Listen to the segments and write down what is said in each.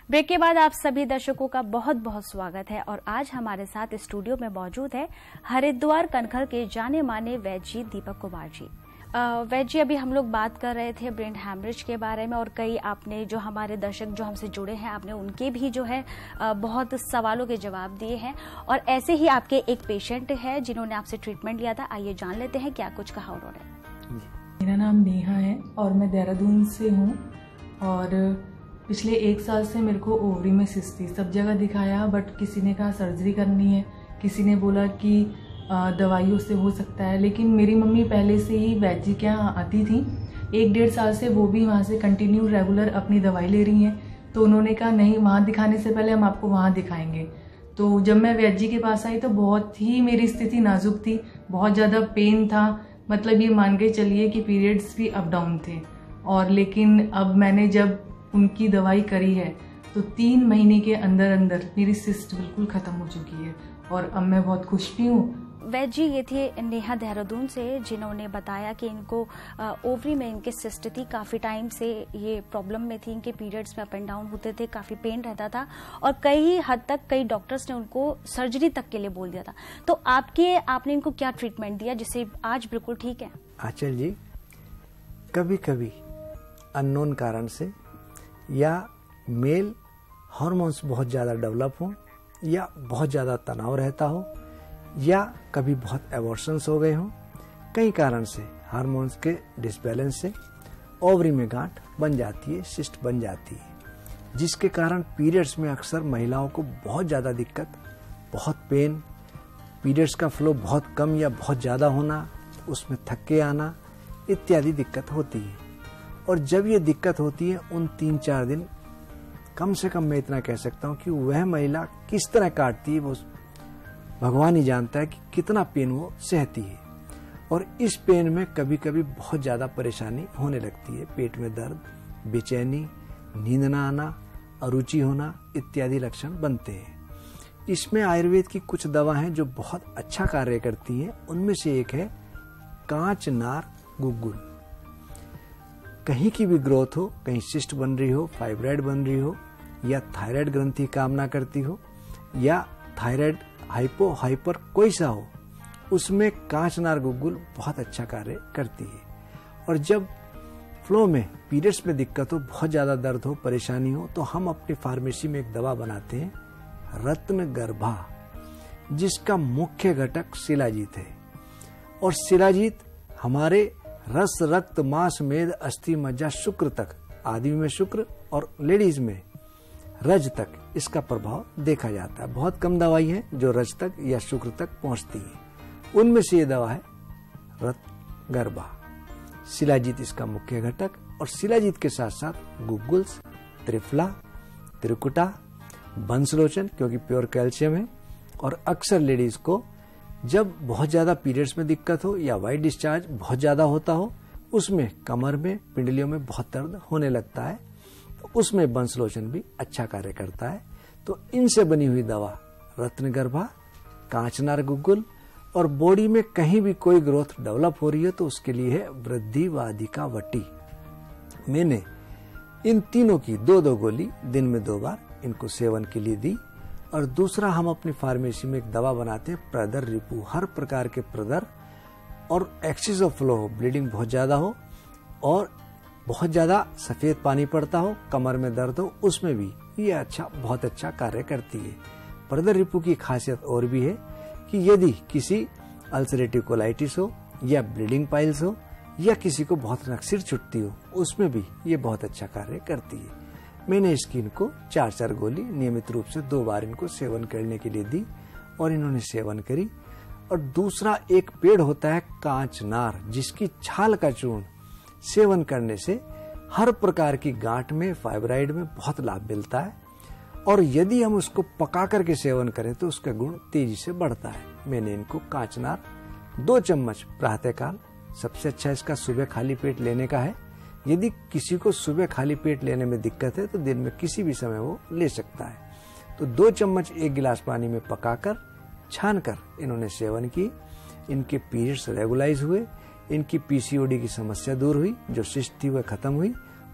Break के बाद आप सभी दर्शकों का बहुत बहुत स्वागत है और आज हमारे साथ स्टूडियो में मौजूद है हरिद्वार कनखल के जाने माने वैद्य जी दीपक कुमार जी। वैद्य जी, अभी हम लोग बात कर रहे थे ब्रेन हैमरेज के बारे में और कई आपने जो हमारे दर्शक जो हमसे जुड़े हैं आपने उनके भी जो है बहुत सवालों के जवाब दिए हैं और ऐसे ही आपके एक पेशेंट है जिन्होंने आपसे ट्रीटमेंट लिया था। आइए जान लेते हैं क्या कुछ कहा उन्होंने। मेरा नाम नेहा है और मैं देहरादून से हूँ और पिछले 1 साल से मेरे को ओवरी में सिस्ट थी। सब जगह दिखाया बट किसी ने कहा सर्जरी करनी है, किसी ने बोला कि दवाइयों से हो सकता है। लेकिन मेरी मम्मी पहले से ही वैद्य जी के यहाँ आती थी, 1-1.5 साल से वो भी वहाँ से कंटिन्यू रेगुलर अपनी दवाई ले रही हैं। तो उन्होंने कहा नहीं, वहाँ दिखाने से पहले हम आपको वहाँ दिखाएंगे। तो जब मैं वैद्य जी के पास आई तो बहुत ही मेरी स्थिति नाजुक थी, बहुत ज़्यादा पेन था, मतलब ये मान के चलिए कि पीरियड्स भी अप डाउन थे। और लेकिन अब मैंने जब उनकी दवाई करी है तो 3 महीने के अंदर अंदर मेरी सिस्ट बिल्कुल ख़त्म हो चुकी है और अब मैं बहुत खुश भी हूँ। वैद्य जी, ये थे नेहा देहरादून से जिन्होंने बताया कि इनको ओवरी में इनके सिस्ट थी, काफ़ी टाइम से ये प्रॉब्लम में थी, इनके पीरियड्स में अप एंड डाउन होते थे, काफ़ी पेन रहता था और कई हद तक कई डॉक्टर्स ने उनको सर्जरी तक के लिए बोल दिया था। तो आपने इनको क्या ट्रीटमेंट दिया जिससे आज बिल्कुल ठीक है? आंचल जी, कभी कभी अननोन कारण से या मेल हार्मोन्स बहुत ज़्यादा डेवलप हो या बहुत ज़्यादा तनाव रहता हो या कभी बहुत एबॉर्शंस हो गए हों, कई कारण से हार्मोन्स के डिसबैलेंस से ओवरी में गांठ बन जाती है, सिस्ट बन जाती है, जिसके कारण पीरियड्स में अक्सर महिलाओं को बहुत ज़्यादा दिक्कत, बहुत पेन, पीरियड्स का फ्लो बहुत कम या बहुत ज़्यादा होना, उसमें थक्के आना इत्यादि दिक्कत होती है। और जब ये दिक्कत होती है उन 3-4 दिन कम से कम मैं इतना कह सकता हूँ कि वह महिला किस तरह काटती है वो भगवान ही जानता है कि कितना पेन वो सहती है। और इस पेन में कभी कभी बहुत ज़्यादा परेशानी होने लगती है, पेट में दर्द, बेचैनी, नींद न आना, अरुचि होना इत्यादि लक्षण बनते हैं। इसमें आयुर्वेद की कुछ दवा हैं जो बहुत अच्छा कार्य करती हैं। उनमें से एक है कांच नार गुग्गुल। कहीं की भी ग्रोथ हो, कहीं सिस्ट बन रही हो, फाइब्राइड बन रही हो या थायराइड ग्रंथि कामना करती हो या थायराइड हाइपो हाइपर कोई सा हो, उसमें कांचनार गुग्गुल बहुत अच्छा कार्य करती है। और जब फ्लो में पीरियड्स में दिक्कत हो, बहुत ज़्यादा दर्द हो, परेशानी हो, तो हम अपनी फार्मेसी में एक दवा बनाते हैं रत्न गर्भा, जिसका मुख्य घटक शिलाजीत है। और शिलाजीत हमारे रस रक्त मांस मेद अस्थि मज्जा शुक्र तक, आदमी में शुक्र और लेडीज में रज तक इसका प्रभाव देखा जाता है। बहुत कम दवाई है जो रज तक या शुक्र तक पहुंचती है, उनमें से ये दवा है रत्न गर्भा। शिलाजीत इसका मुख्य घटक और शिलाजीत के साथ साथ गुग्गुल्स, त्रिफला, त्रिकुटा, बंसलोचन क्योंकि प्योर कैल्शियम है। और अक्सर लेडीज को जब बहुत ज्यादा पीरियड्स में दिक्कत हो या वाइट डिस्चार्ज बहुत ज्यादा होता हो, उसमें कमर में पिंडलियों में बहुत दर्द होने लगता है, तो उसमें बंसलोचन भी अच्छा कार्य करता है। तो इनसे बनी हुई दवा रत्नगर्भा, कांचनार गुग्गुल। और बॉडी में कहीं भी कोई ग्रोथ डेवलप हो रही है तो उसके लिए है वृद्धिवादिका वटी। मैंने इन तीनों की 2-2 गोली दिन में 2 बार इनको सेवन के लिए दी। और दूसरा, हम अपनी फार्मेसी में एक दवा बनाते हैं प्रदर रिपू। हर प्रकार के प्रदर और एक्सिस ऑफ फ्लो हो, ब्लीडिंग बहुत ज्यादा हो और बहुत ज्यादा सफेद पानी पड़ता हो, कमर में दर्द हो, उसमें भी ये बहुत अच्छा कार्य करती है। प्रदर रिपू की खासियत और भी है कि यदि किसी अल्सरेटिव कोलाइटिस हो या ब्लीडिंग पाइल्स हो या किसी को बहुत नक्सिर छुटती हो, उसमें भी ये बहुत अच्छा कार्य करती है। मैंने इसकी इनको 4-4 गोली नियमित रूप से 2 बार इनको सेवन करने के लिए दी और इन्होंने सेवन करी। और दूसरा, एक पेड़ होता है कांचनार, जिसकी छाल का चूर्ण सेवन करने से हर प्रकार की गांठ में, फाइब्राइड में बहुत लाभ मिलता है। और यदि हम उसको पका करके सेवन करें तो उसका गुण तेजी से बढ़ता है। मैंने इनको कांचनार 2 चम्मच प्रातःकाल, सबसे अच्छा इसका सुबह खाली पेट लेने का है। यदि किसी को सुबह खाली पेट लेने में दिक्कत है तो दिन में किसी भी समय वो ले सकता है। तो 2 चम्मच 1 गिलास पानी में पकाकर छानकर इन्होंने सेवन की। इनके पीरियड्स रेगुलाइज हुए, इनकी पीसीओडी की समस्या दूर हुई, जो सिस्ट थी वह खत्म हुई।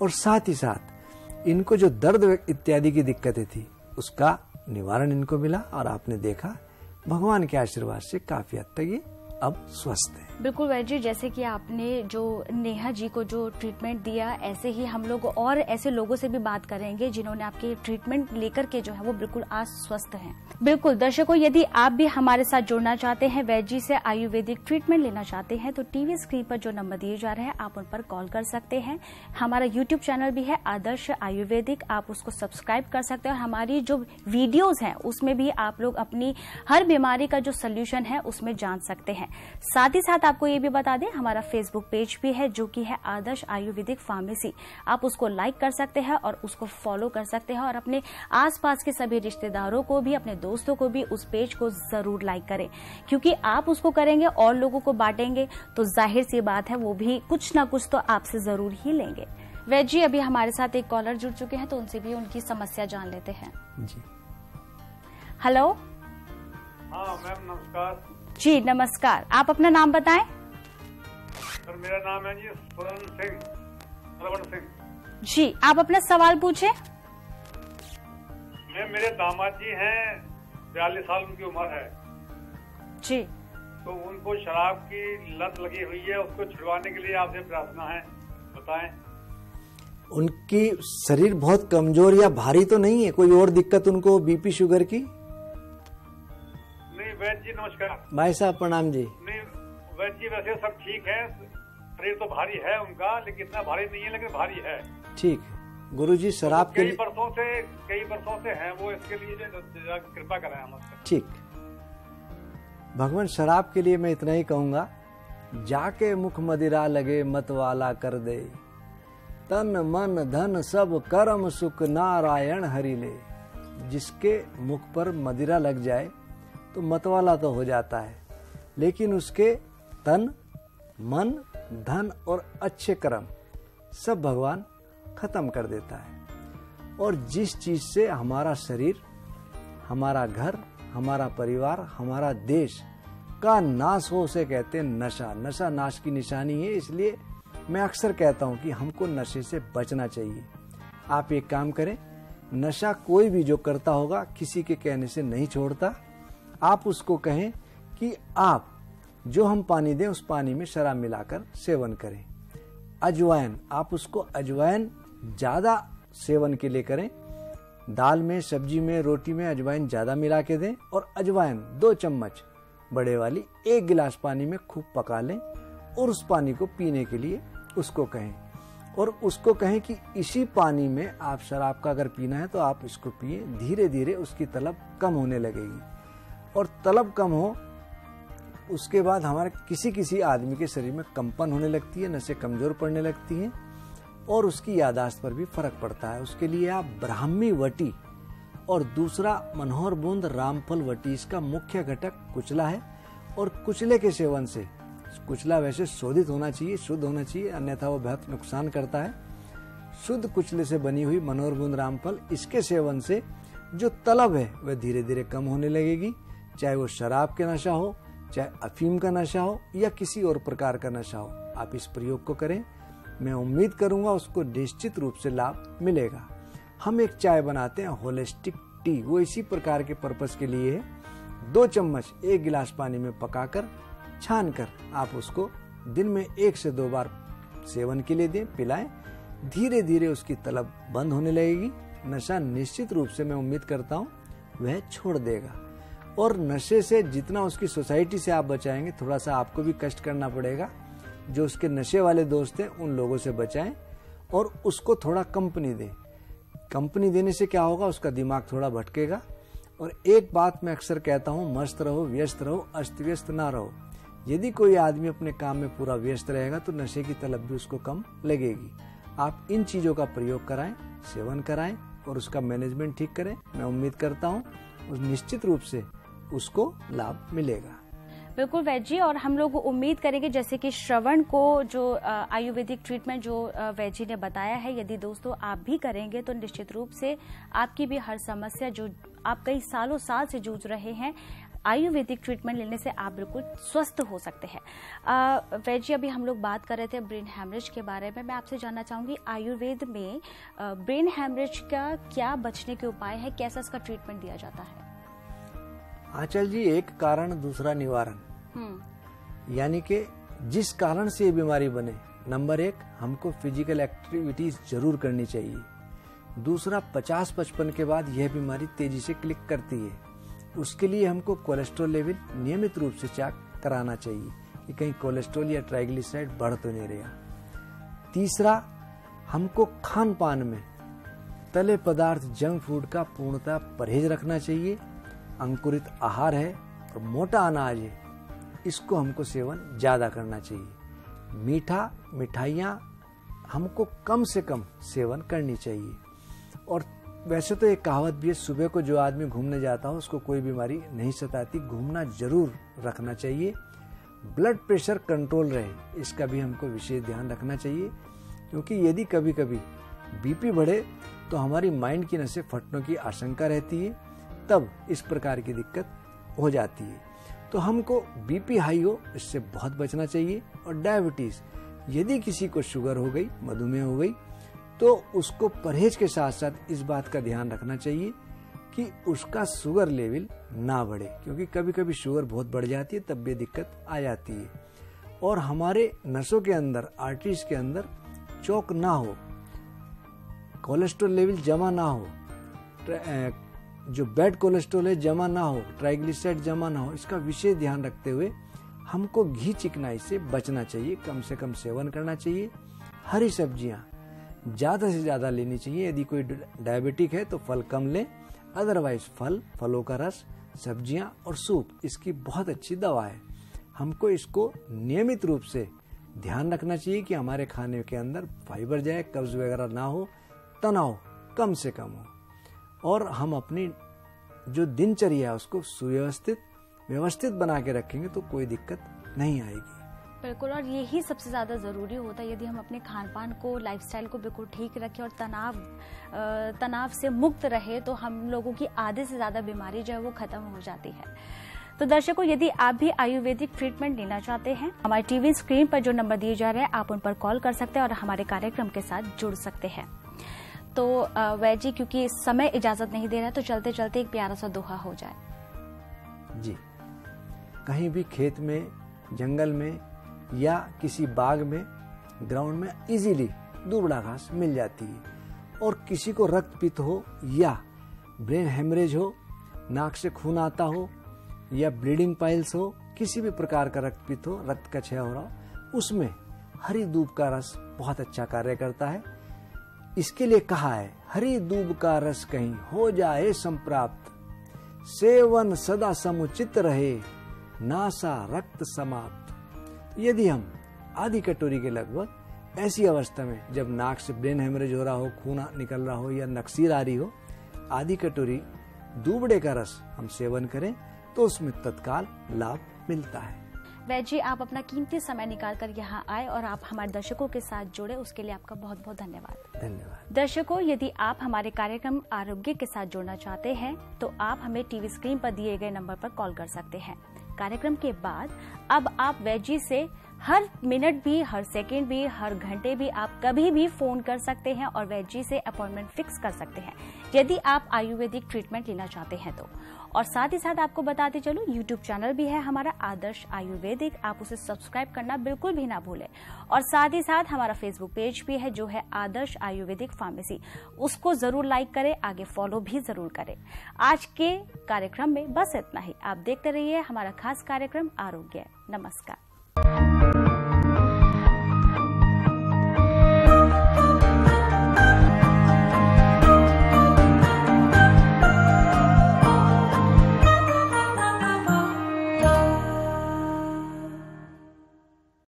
और साथ ही साथ इनको जो दर्द इत्यादि की दिक्कतें थी उसका निवारण इनको मिला और आपने देखा भगवान के आशीर्वाद से काफी हद तक ये अब स्वस्थ है। बिल्कुल वैद्य जी, जैसे कि आपने जो नेहा जी को जो ट्रीटमेंट दिया, ऐसे ही हम लोग और ऐसे लोगों से भी बात करेंगे जिन्होंने आपके ट्रीटमेंट लेकर के जो है वो बिल्कुल आज स्वस्थ हैं। बिल्कुल दर्शकों, यदि आप भी हमारे साथ जुड़ना चाहते हैं, वैद्य जी से आयुर्वेदिक ट्रीटमेंट लेना चाहते हैं, तो टीवी स्क्रीन पर जो नंबर दिए जा रहे हैं आप उन पर कॉल कर सकते हैं। हमारा यूट्यूब चैनल भी है आदर्श आयुर्वेदिक, आप उसको सब्सक्राइब कर सकते हैं और हमारी जो वीडियोज हैं उसमें भी आप लोग अपनी हर बीमारी का जो सोल्यूशन है उसमें जान सकते हैं। साथ ही साथ आपको ये भी बता दें, हमारा फेसबुक पेज भी है जो कि है आदर्श आयुर्वेदिक फार्मेसी। आप उसको लाइक कर सकते हैं और उसको फॉलो कर सकते हैं और अपने आसपास के सभी रिश्तेदारों को भी, अपने दोस्तों को भी उस पेज को जरूर लाइक करें, क्योंकि आप उसको करेंगे और लोगों को बांटेंगे तो जाहिर सी बात है वो भी कुछ ना कुछ तो आपसे जरूर ही लेंगे। वैद्य जी, अभी हमारे साथ एक कॉलर जुड़ चुके हैं तो उनसे भी उनकी समस्या जान लेते हैं। जी हेलो। हाँ मैम, नमस्कार। जी नमस्कार, आप अपना नाम बताएं। सर मेरा नाम है जी सरवण सिंह। जी, आप अपना सवाल पूछे। मेरे दामाद जी हैं, 42 साल उनकी उम्र है जी। तो उनको शराब की लत लगी हुई है, उसको छुड़वाने के लिए आपसे प्रार्थना है, बताएं। उनकी शरीर बहुत कमजोर या भारी तो नहीं है? कोई और दिक्कत उनको बीपी शुगर की? नहीं वैद्य जी नमस्कार। भाई साहब प्रणाम जी। नहीं वैद्य जी, वैसे सब ठीक है, शरीर तो भारी है उनका, लेकिन इतना भारी नहीं है, लेकिन भारी है। ठीक है गुरुजी, शराब के लिए कई बरसों से हैं वो, इसके लिए कृपा करें हम। ठीक, भगवान शराब के लिए मैं इतना ही कहूंगा, जाके मुख मदिरा लगे मत वाला कर दे, तन मन धन सब कर्म सुख नारायण हरि ले। जिसके मुख पर मदिरा लग जाए तो मतवाला तो हो जाता है, लेकिन उसके तन मन धन और अच्छे कर्म सब भगवान खत्म कर देता है। और जिस चीज से हमारा शरीर, हमारा घर, हमारा परिवार, हमारा देश का नाश हो, उसे कहते हैं नशा। नशा नाश की निशानी है, इसलिए मैं अक्सर कहता हूं कि हमको नशे से बचना चाहिए। आप एक काम करें, नशा कोई भी जो करता होगा किसी के कहने से नहीं छोड़ता। आप उसको कहें कि आप जो हम पानी दें उस पानी में शराब मिलाकर सेवन करें। अजवाइन, आप उसको अजवाइन ज्यादा सेवन के लिए करें, दाल में, सब्जी में, रोटी में अजवाइन ज्यादा मिला के दें और अजवाइन 2 चम्मच बड़े वाली 1 गिलास पानी में खूब पका लें और उस पानी को पीने के लिए उसको कहें। और उसको कहें कि इसी पानी में आप शराब का अगर पीना है तो आप इसको पिए, धीरे धीरे उसकी तलब कम होने लगेगी। और तलब कम हो उसके बाद हमारे किसी आदमी के शरीर में कंपन होने लगती है, नसें कमजोर पड़ने लगती हैं और उसकी यादाश्त पर भी फर्क पड़ता है। उसके लिए आप ब्राह्मी वटी और दूसरा मनोहर बूंद रामफल वटी, इसका मुख्य घटक कुचला है और कुचले के सेवन से, कुचला वैसे शोधित होना चाहिए, शुद्ध होना चाहिए, अन्यथा वो बहुत नुकसान करता है। शुद्ध कुचले से बनी हुई मनोहर बूंद रामफल, इसके सेवन से जो तलब है वह धीरे धीरे कम होने लगेगी। चाहे वो शराब के नशा हो, चाहे अफीम का नशा हो या किसी और प्रकार का नशा हो, आप इस प्रयोग को करें। मैं उम्मीद करूंगा उसको निश्चित रूप से लाभ मिलेगा। हम एक चाय बनाते हैं होलिस्टिक टी, वो इसी प्रकार के पर्पस के लिए है। 2 चम्मच 1 गिलास पानी में पकाकर छान कर आप उसको दिन में 1 से 2 बार सेवन के लिए दें, पिलाएं। धीरे धीरे उसकी तलब बंद होने लगेगी। नशा निश्चित रूप से मैं उम्मीद करता हूँ वह छोड़ देगा। और नशे से जितना उसकी सोसाइटी से आप बचाएंगे, थोड़ा सा आपको भी कष्ट करना पड़ेगा। जो उसके नशे वाले दोस्त हैं उन लोगों से बचाएं और उसको थोड़ा कंपनी दें। कंपनी देने से क्या होगा, उसका दिमाग थोड़ा भटकेगा। और एक बात मैं अक्सर कहता हूँ, मस्त रहो, व्यस्त रहो, अस्त व्यस्त ना रहो। यदि कोई आदमी अपने काम में पूरा व्यस्त रहेगा तो नशे की तलब भी उसको कम लगेगी। आप इन चीजों का प्रयोग कराएं, सेवन कराएं और उसका मैनेजमेंट ठीक करें। मैं उम्मीद करता हूँ निश्चित रूप से उसको लाभ मिलेगा। बिल्कुल वैद्य जी, और हम लोग उम्मीद करेंगे जैसे कि श्रवण को जो आयुर्वेदिक ट्रीटमेंट जो वैद्य जी ने बताया है, यदि दोस्तों आप भी करेंगे तो निश्चित रूप से आपकी भी हर समस्या जो आप कई सालों साल से जूझ रहे हैं, आयुर्वेदिक ट्रीटमेंट लेने से आप बिल्कुल स्वस्थ हो सकते हैं। वैद्य जी, अभी हम लोग बात कर रहे थे ब्रेन हैमरेज के बारे में। मैं आपसे जानना चाहूंगी, आयुर्वेद में ब्रेन हैमरेज का क्या बचने के उपाय है, कैसा इसका ट्रीटमेंट दिया जाता है? आंचल जी, एक कारण दूसरा निवारण, यानी कि जिस कारण से ये बीमारी बने, नंबर 1 हमको फिजिकल एक्टिविटीज जरूर करनी चाहिए। दूसरा, 50-55 के बाद यह बीमारी तेजी से क्लिक करती है। उसके लिए हमको कोलेस्ट्रॉल लेवल नियमित रूप से चेक कराना चाहिए कि कहीं कोलेस्ट्रॉल या ट्राइग्लिसराइड बढ़ तो नहीं रहा। तीसरा, हमको खान पान में तले पदार्थ, जंक फूड का पूर्णतः परहेज रखना चाहिए। अंकुरित आहार है और मोटा अनाज है, इसको हमको सेवन ज्यादा करना चाहिए। मीठा, मिठाइयाँ हमको कम से कम सेवन करनी चाहिए। और वैसे तो एक कहावत भी है, सुबह को जो आदमी घूमने जाता हो उसको कोई बीमारी नहीं सताती। घूमना जरूर रखना चाहिए। ब्लड प्रेशर कंट्रोल रहे, इसका भी हमको विशेष ध्यान रखना चाहिए, क्योंकि यदि कभी कभी बीपी बढ़े तो हमारी माइंड की नसें फटने की आशंका रहती है, तब इस प्रकार की दिक्कत हो जाती है। तो हमको बीपी हाई हो इससे बहुत बचना चाहिए। और डायबिटीज, यदि किसी को शुगर हो गई, मधुमेह हो गई, तो उसको परहेज के साथ साथ इस बात का ध्यान रखना चाहिए कि उसका शुगर लेवल ना बढ़े, क्योंकि कभी कभी शुगर बहुत बढ़ जाती है, तब भी दिक्कत आ जाती है। और हमारे नसों के अंदर, आर्टरीज के अंदर चौक ना हो, कोलेस्ट्रॉल लेवल जमा ना हो, जो बैड कोलेस्ट्रॉल है जमा ना हो, ट्राइग्लिसराइड जमा ना हो, इसका विशेष ध्यान रखते हुए हमको घी चिकनाई से बचना चाहिए, कम से कम सेवन करना चाहिए। हरी सब्जियां ज्यादा से ज्यादा लेनी चाहिए। यदि कोई डायबिटिक है तो फल कम ले, अदरवाइज फलों का रस, सब्जियां और सूप इसकी बहुत अच्छी दवा है। हमको इसको नियमित रूप से ध्यान रखना चाहिए कि हमारे खाने के अंदर फाइबर जाए, कब्ज वगैरह ना हो, तनाव कम से कम हो, और हम अपनी जो दिनचर्या है उसको सुव्यवस्थित व्यवस्थित बना के रखेंगे तो कोई दिक्कत नहीं आएगी। बिल्कुल, और यही सबसे ज्यादा जरूरी होता है। यदि हम अपने खान पान को, लाइफस्टाइल को बिल्कुल ठीक रखें और तनाव से मुक्त रहे, तो हम लोगों की आधे से ज्यादा बीमारी जो है वो खत्म हो जाती है। तो दर्शकों, यदि आप भी आयुर्वेदिक ट्रीटमेंट लेना चाहते हैं, हमारे टीवी स्क्रीन पर जो नंबर दिए जा रहे हैं आप उन पर कॉल कर सकते हैं और हमारे कार्यक्रम के साथ जुड़ सकते हैं। तो वैद्य जी, क्योंकि समय इजाजत नहीं दे रहा है, तो चलते चलते एक प्यारा सा दोहा हो जाए। जी, कहीं भी खेत में, जंगल में या किसी बाग में, ग्राउंड में इजीली दुबड़ा घास मिल जाती है। और किसी को रक्तपित्त हो या ब्रेन हेमरेज हो, नाक से खून आता हो या ब्लीडिंग पाइल्स हो, किसी भी प्रकार का रक्तपित्त हो, रक्त का क्षय हो रहा हो, उसमें हरी दूब का रस बहुत अच्छा कार्य करता है। इसके लिए कहा है, हरी दूब का रस कहीं हो जाए संप्राप्त, सेवन सदा समुचित रहे, नासा रक्त समाप्त। यदि हम आधी कटोरी के लगभग ऐसी अवस्था में, जब नाक से ब्रेन हेमरेज हो रहा हो, खून निकल रहा हो या नक्सीर आ रही हो, आधी कटोरी दूबड़े का रस हम सेवन करें तो उसमें तत्काल लाभ मिलता है। वैद्य जी, आप अपना कीमती समय निकालकर यहाँ आए और आप हमारे दर्शकों के साथ जुड़े, उसके लिए आपका बहुत बहुत धन्यवाद। धन्यवाद। दर्शकों, यदि आप हमारे कार्यक्रम आरोग्य के साथ जुड़ना चाहते हैं तो आप हमें टीवी स्क्रीन पर दिए गए नंबर पर कॉल कर सकते हैं। कार्यक्रम के बाद अब आप वैद्य जी से हर मिनट भी, हर सेकंड भी, हर घंटे भी, आप कभी भी फोन कर सकते हैं और वैद्य जी से अपॉइंटमेंट फिक्स कर सकते हैं, यदि आप आयुर्वेदिक ट्रीटमेंट लेना चाहते हैं तो। और साथ ही साथ आपको बताते चलो, यूट्यूब चैनल भी है हमारा आदर्श आयुर्वेदिक, आप उसे सब्सक्राइब करना बिल्कुल भी ना भूलें। और साथ ही साथ हमारा फेसबुक पेज भी है जो है आदर्श आयुर्वेदिक फार्मेसी, उसको जरूर लाइक करें, आगे फॉलो भी जरूर करें। आज के कार्यक्रम में बस इतना ही। आप देखते रहिए हमारा खास कार्यक्रम आरोग्य। नमस्कार।